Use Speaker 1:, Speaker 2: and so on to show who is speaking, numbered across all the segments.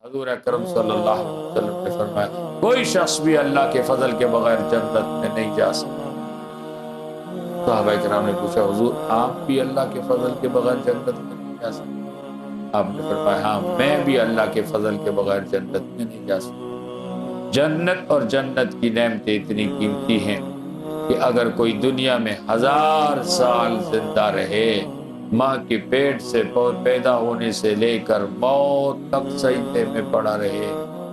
Speaker 1: حضور اکرم صلی اللہ علیہ وسلم نے فرمایا کوئی شخص بھی اللہ کے فضل کے بغیر جنت میں نہیں جا سکتا۔ صحابہ کرام نے پوچھا حضور آپ بھی اللہ کے فضل کے بغیر جنت میں نہیں جا سکتے؟ آپ نے فرمایا ہاں میں بھی اللہ کے فضل کے بغیر جنت میں نہیں جا سکتا۔ جنت اور جنت کی نعمتیں اتنی قیمتی ہیں کہ اگر کوئی دنیا میں 1000 سال زندہ رہے، ماں کے پیٹ سے پیدا ہونے سے لے کر موت تک سجدے میں پڑا رہے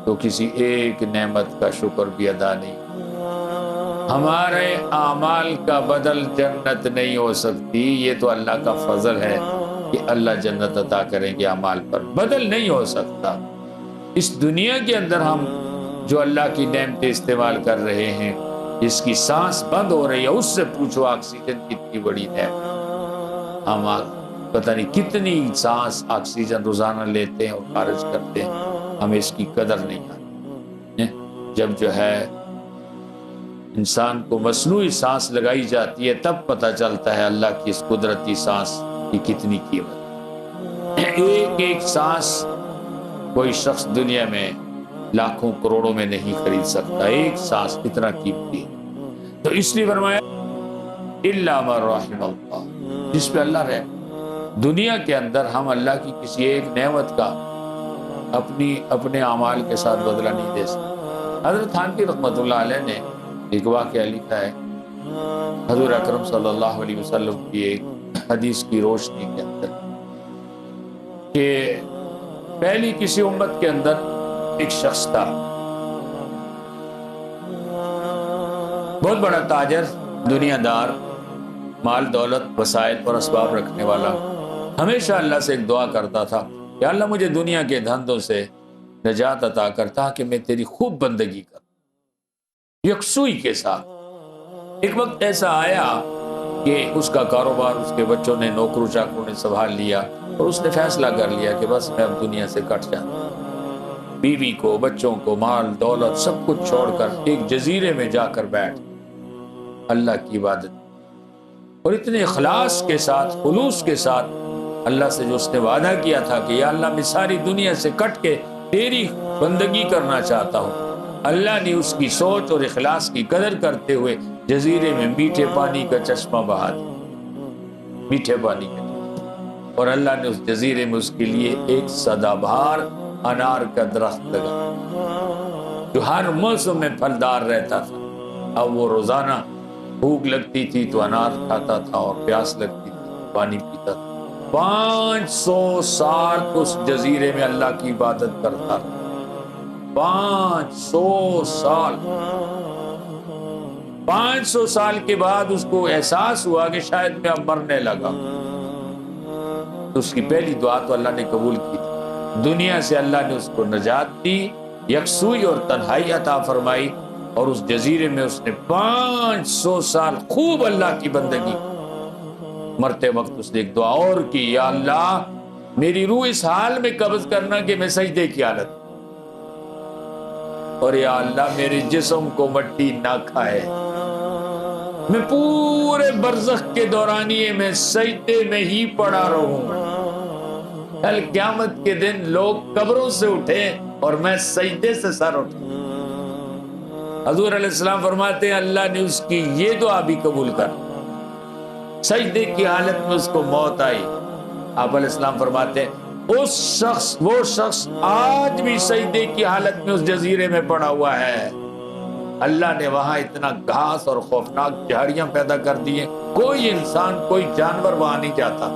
Speaker 1: تو کسی ایک نعمت کا شکر بھی ادا نہیں۔ ہمارے اعمال کا بدل جنت نہیں ہو سکتی، یہ تو اللہ کا فضل ہے کہ اللہ جنت عطا کریں گے، اعمال پر بدل نہیں ہو سکتا۔ اس دنیا کے اندر ہم جو اللہ کی نعمتیں استعمال کر رہے ہیں، جس کی سانس بند ہو رہی ہے، اس سے پوچھو آکسیجن کتنی بڑی نعمت۔ ہم پتہ نہیں کتنی سانس آکسیجن روزانہ لیتے ہیں اور خارج کرتے ہیں، ہمیں اس کی قدر نہیں آتی۔ جب جو ہے انسان کو مصنوعی سانس لگائی جاتی ہے تب پتہ چلتا ہے اللہ کی اس قدرتی سانس کی کتنی قیمت۔ ایک ایک سانس کوئی شخص دنیا میں لاکھوں کروڑوں میں نہیں خرید سکتا، ایک سانس اتنا قیمتی ہے۔ تو اس لیے فرمایا الا من رحم اللہ، جس پہ اللہ رحم۔ دنیا کے اندر ہم اللہ کی کسی ایک نعمت کا اپنے اعمال کے ساتھ بدلہ نہیں دے سکتے۔ حضرت تھانوی رحمۃ اللہ علیہ نے ایک واقعہ لکھا ہے حضور اکرم صلی اللہ علیہ وسلم کی ایک حدیث کی روشنی کے اندر کہ پہلی کسی امت کے اندر ایک شخص تھا، بہت بڑا تاجر، دنیا دار، مال دولت وسائل اور اسباب رکھنے والا، ہمیشہ اللہ سے ایک دعا کرتا تھا کہ اللہ مجھے دنیا کے دھندوں سے نجات عطا کرتا کہ میں تیری خوب بندگی کروں یکسوئی کے ساتھ۔ ایک وقت ایسا آیا کہ اس کا کاروبار اس کے بچوں نے، نوکروں چاکروں نے سنبھال لیا اور اس نے فیصلہ کر لیا کہ بس میں اب دنیا سے کٹ جاتا ہوں۔ بیوی کو، بچوں کو، مال دولت سب کچھ چھوڑ کر ایک جزیرے میں جا کر بیٹھ اللہ کی عبادت اور اتنے اخلاص کے ساتھ، خلوص کے ساتھ اللہ سے جو اس نے وعدہ کیا تھا کہ یا اللہ میں ساری دنیا سے کٹ کے تیری بندگی کرنا چاہتا ہوں، اللہ نے اس کی سوچ اور اخلاص کی قدر کرتے ہوئے جزیرے میں میٹھے پانی کا چشمہ بہا دیا، میٹھے پانی کا چشمہ، اور اللہ نے اس جزیرے میں اس کے لیے ایک سدا بہار انار کا درخت لگا جو ہر موسم میں پھلدار رہتا تھا۔ اب وہ روزانہ بھوک لگتی تھی تو انار کھاتا تھا اور پیاس لگتی تھی پانی پیتا تھا۔ 500 سال اس جزیرے میں اللہ کی عبادت کرتا تھا، 500 سال۔ 500 سال کے بعد اس کو احساس ہوا کہ شاید میں اب مرنے لگا، تو اس کی پہلی دعا تو اللہ نے قبول کی تھی۔ دنیا سے اللہ نے اس کو نجات دی، یکسوئی اور تنہائی عطا فرمائی، اور اس جزیرے میں اس نے 500 سال خوب اللہ کی بندگی۔ مرتے وقت اس نے ایک دعا اور کی، یا اللہ میری روح اس حال میں قبض کرنا کہ میں سجدے کی حالت، اور یا اللہ میرے جسم کو مٹی نہ کھائے، میں پورے برزخ کے دورانیے میں سجدے میں ہی پڑا رہوں، کل قیامت کے دن لوگ قبروں سے اٹھے اور میں سجدے سے سر اٹھوں۔ حضور علیہ السلام فرماتے ہیں اللہ نے اس کی یہ دعا بھی قبول کر، سجدے کی حالت میں اس کو موت آئی۔ آپ علیہ السلام فرماتے ہیں وہ شخص آج بھی سجدے کی حالت میں اس جزیرے میں پڑا ہوا ہے، اللہ نے وہاں اتنا گھاس اور خوفناک جھاڑیاں پیدا کر دی ہیں، کوئی انسان کوئی جانور وہاں نہیں جاتا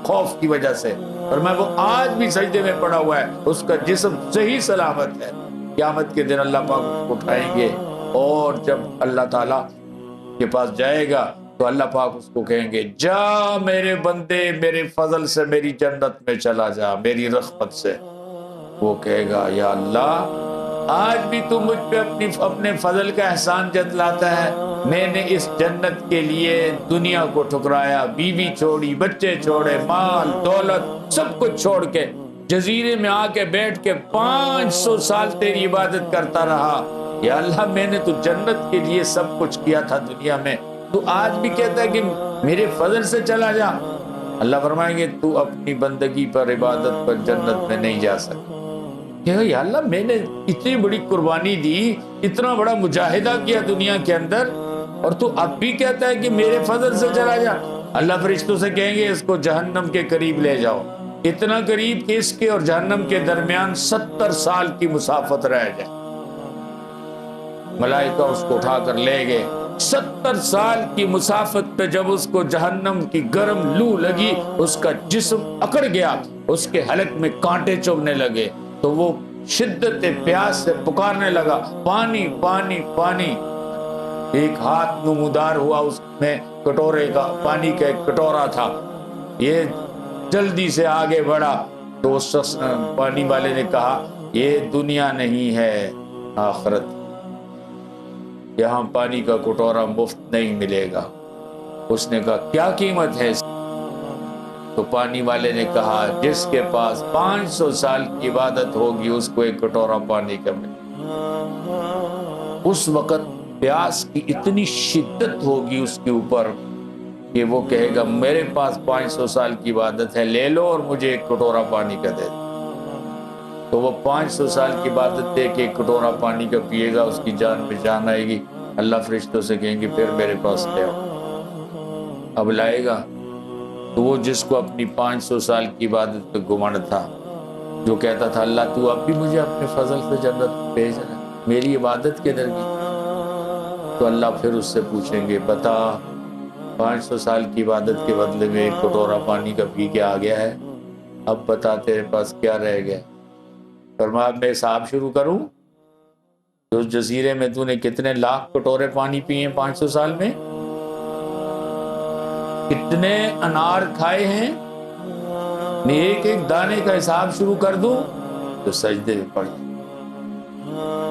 Speaker 1: خوف کی وجہ سے، اور میں وہ آج بھی سجدے میں پڑا ہوا ہے، اس کا جسم صحیح سلامت ہے۔ قیامت کے دن اللہ پاک اس کو اٹھائیں گے اور جب اللہ تعالیٰ کے پاس جائے گا تو اللہ پاک اس کو کہیں گے جا میرے بندے، میرے فضل سے میری جنت میں چلا جا، میری رحمت سے۔ وہ کہے گا یا اللہ آج بھی تو مجھ پہ اپنے فضل کا احسان جتلاتا ہے، میں نے اس جنت کے لیے دنیا کو ٹھکرایا، بیوی چھوڑی، بچے چھوڑے، مال دولت سب کچھ چھوڑ کے جزیرے میں آ کے بیٹھ کے 500 سال تیری عبادت کرتا رہا، یا اللہ میں نے تو جنت کے لیے سب کچھ کیا تھا دنیا میں، تو آج بھی کہتا ہے کہ میرے فضل سے چلا جا۔ اللہ فرمائیں گے تو اپنی بندگی پر، عبادت پر جنت میں نہیں جا سکتا، کہ یا اللہ میں نے اتنی بڑی قربانی دی، اتنا بڑا مجاہدہ کیا دنیا کے اندر، اور تو اب بھی کہتا ہے کہ میرے فضل سے چلا جا۔ اللہ فرشتوں سے کہیں گے اس کو جہنم کے قریب لے جاؤ، اتنا قریب کہ اس کے اور جہنم کے درمیان 70 سال کی مسافت رہ جائے۔ ملائکہ اس کو اٹھا کر لے گئے۔ 70 سال کی مسافت پہ جب اس کو جہنم کی گرم لو لگی، اس کا جسم اکڑ گیا، اس کے حلق میں کانٹے چبھنے لگے، تو وہ شدت پیاس سے پکارنے لگا، پانی پانی پانی۔ ایک ہاتھ نمودار ہوا، اس میں کٹورے کا پانی کا ایک کٹورا تھا، یہ جلدی سے آگے بڑھا تو اس شخص پانی والے نے کہا یہ دنیا نہیں ہے آخرت، یہاں پانی کا کٹورا مفت نہیں ملے گا۔ اس نے کہا کیا قیمت ہے اس؟ تو پانی والے نے کہا جس کے پاس 500 سال کی عبادت ہوگی اس کو ایک کٹورا پانی کا ملے۔ اس وقت پیاس کی اتنی شدت ہوگی اس کے اوپر کہ وہ کہے گا میرے پاس 500 سال کی عبادت ہے، لے لو اور مجھے ایک کٹورا پانی کا دے دو۔ تو وہ 500 سال کی عبادت دے کے ایک کٹورا پانی کا پیے گا، اس کی جان میں جان آئے گی۔ اللہ فرشتوں سے کہیں گے پھر میرے پاس لے آؤ۔ اب لائے گا تو وہ جس کو اپنی 500 سال کی عبادت پہ گمنڈ تھا، جو کہتا تھا اللہ تو اب بھی مجھے اپنے فضل سے جنت بھیج رہا ہے، میری عبادت کدھر گئی؟ تو اللہ پھر اس سے پوچھیں گے بتا 500 سال کی عبادت کے بدلے میں ایک کٹورا پانی کا پی کے آ گیا ہے، اب بتا تیرے پاس کیا رہ گیا؟ فرمایا میں حساب شروع کروں، اس جزیرے میں تو نے کتنے لاکھ کٹورے پانی پیے 500 سال میں، کتنے انار کھائے ہیں، میں ایک ایک دانے کا حساب شروع کر دوں تو سجدے میں پڑ جائے،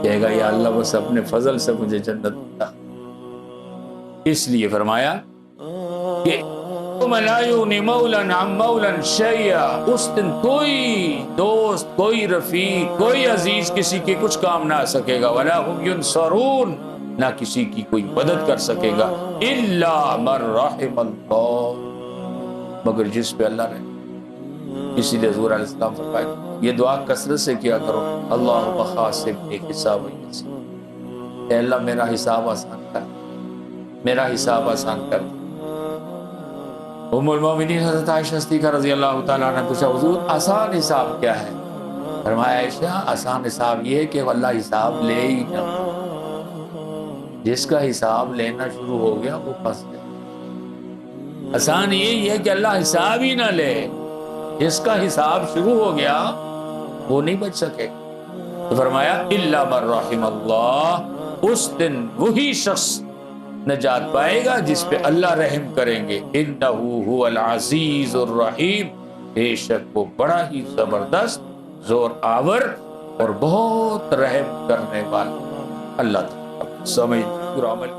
Speaker 1: کہے گا یا اللہ بس اپنے فضل سے مجھے جنت ملا۔ اس لیے فرمایا کہ ملائون مولا عن مولا شیئا، اس دن کوئی دوست، کوئی رفیق، کوئی عزیز کسی کے کچھ کام نہ آ سکے گا، ولا هم ينصرون، نہ کسی کی کوئی مدد کر سکے گا، الا من رحم اللہ، مگر جس پہ اللہ نے۔ اسی لیے حضور علیہ السلام فرمایا یہ دعا کثرت سے کیا کرو، اللہم خاصبنی حسابا یسیرا، اے اللہ میرا حساب آسان کر، میرا حساب آسان کر۔ ام المومنین حضرت عائشہ صدیقہ رضی اللہ تعالیٰ عنہ نے پوچھا حضور آسان حساب کیا ہے؟ فرمایا عائشہ آسان حساب یہ ہے کہ اللہ حساب لے ہی نہ، جس کا حساب لینا شروع ہو گیا وہ پھنس گیا۔ آسان یہی ہے کہ اللہ حساب ہی نہ لے، جس کا حساب شروع ہو گیا وہ نہیں بچ سکے۔ تو فرمایا الا من رحم اللہ، اس دن وہی شخص نجات پائے گا جس پہ اللہ رحم کریں گے، انہ هو العزیز الرحیم، بے شک وہ بڑا ہی زبردست، زور آور اور بہت رحم کرنے والا اللہ تعالیٰ۔ سمجھ پورا عمل